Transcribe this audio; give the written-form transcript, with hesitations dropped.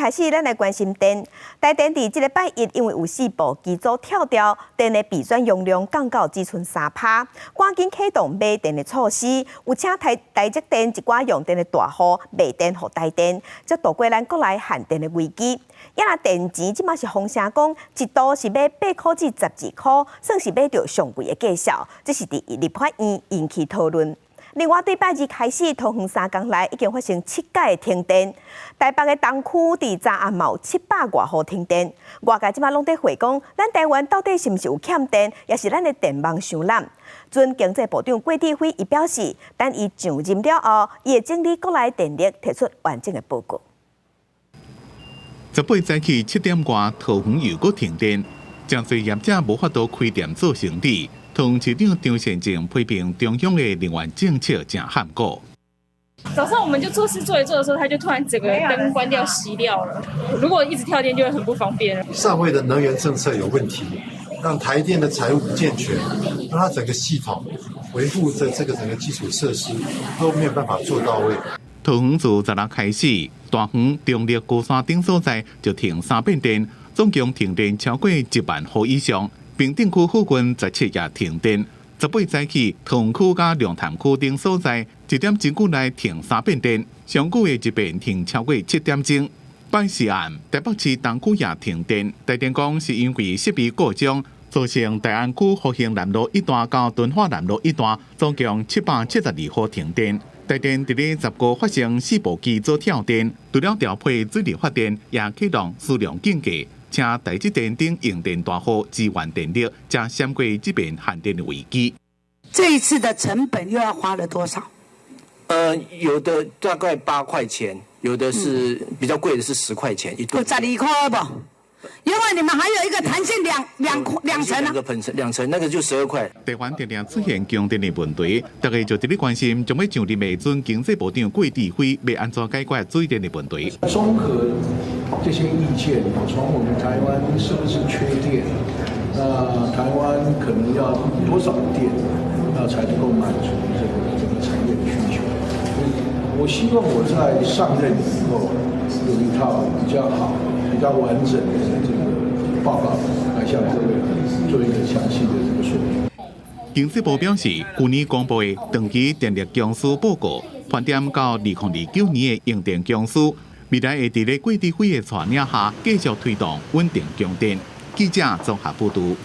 开始，咱来关心电。台电伫这个拜一，因为有4部机组跳掉，电的备选容量降到只剩3%，赶紧启动买电的措施，有请台积电一寡用电的大户卖电给台电，则度过咱国内限电的危机。也若电钱即马是风声讲，一度是买8块至12块，算是买到上贵的价效，这是伫立法院引起讨论。另外，对拜二开始，桃园3天内已经发生7届停电。台北的东区伫昨暗嘛有700多户停电。外界即马拢在回讲，咱台湾到底是毋是有欠电，也是咱的电网伤烂？准经济部长郭志辉伊表示，等伊上任了后，伊会整理国内电力，提出完整的报告。18早起7点外，桃园又搁停电，真侪业者无法度开店做生意。桃园市长张善政批评中央的能源政策真含糊。早上我们就做事做一做的时候，他就突然整个灯关掉熄掉了。如果一直跳电，就会很不方便。上位的能源政策有问题，让台电的财务不健全，让它整个系统维护的这个整个基础设施都没有办法做到位。桃园自10日开始，大园、中立、高山等所在就停3变电，总共停电超过1万户以上。平顶区附近17夜停电，18早起桃园区甲龙潭区等所在1点钟久内停3变电，上久的一遍停超过7点钟。拜四暗，台北市东区也停电，台电讲是因为设备故障，造成大安区复兴南路一段到敦化南路一段总共772户停电。台电伫咧19发生4部机组跳电，除了调配水力发电，也启动数量警戒。请台积电等用电大户支援电力，才闪过这边限电的危机。这一次的成本又要花了多少？有的大概8块钱，有的是比较贵的是10块钱一吨。12块不？因为你们还有一个弹性两层啊。2层，那个就12块。台湾常常出现供电的问题，大家就直咧关心，将要上任的准经济部长郭志辉要安怎解决水电的问题。综合这些意见，从我们台湾是不是缺电？那台湾可能要多少电，那才能够满足这个产业的需求？我希望我在上任以后有一套比较好、比较完整的这个报告，来向各位做一个详细的这个说明。经济部表示，去年公布的长期电力供需报告，盘点到2029年的用电供需。未来会伫咧郭志辉的带领下，继续推动稳定供电。记者综合报道。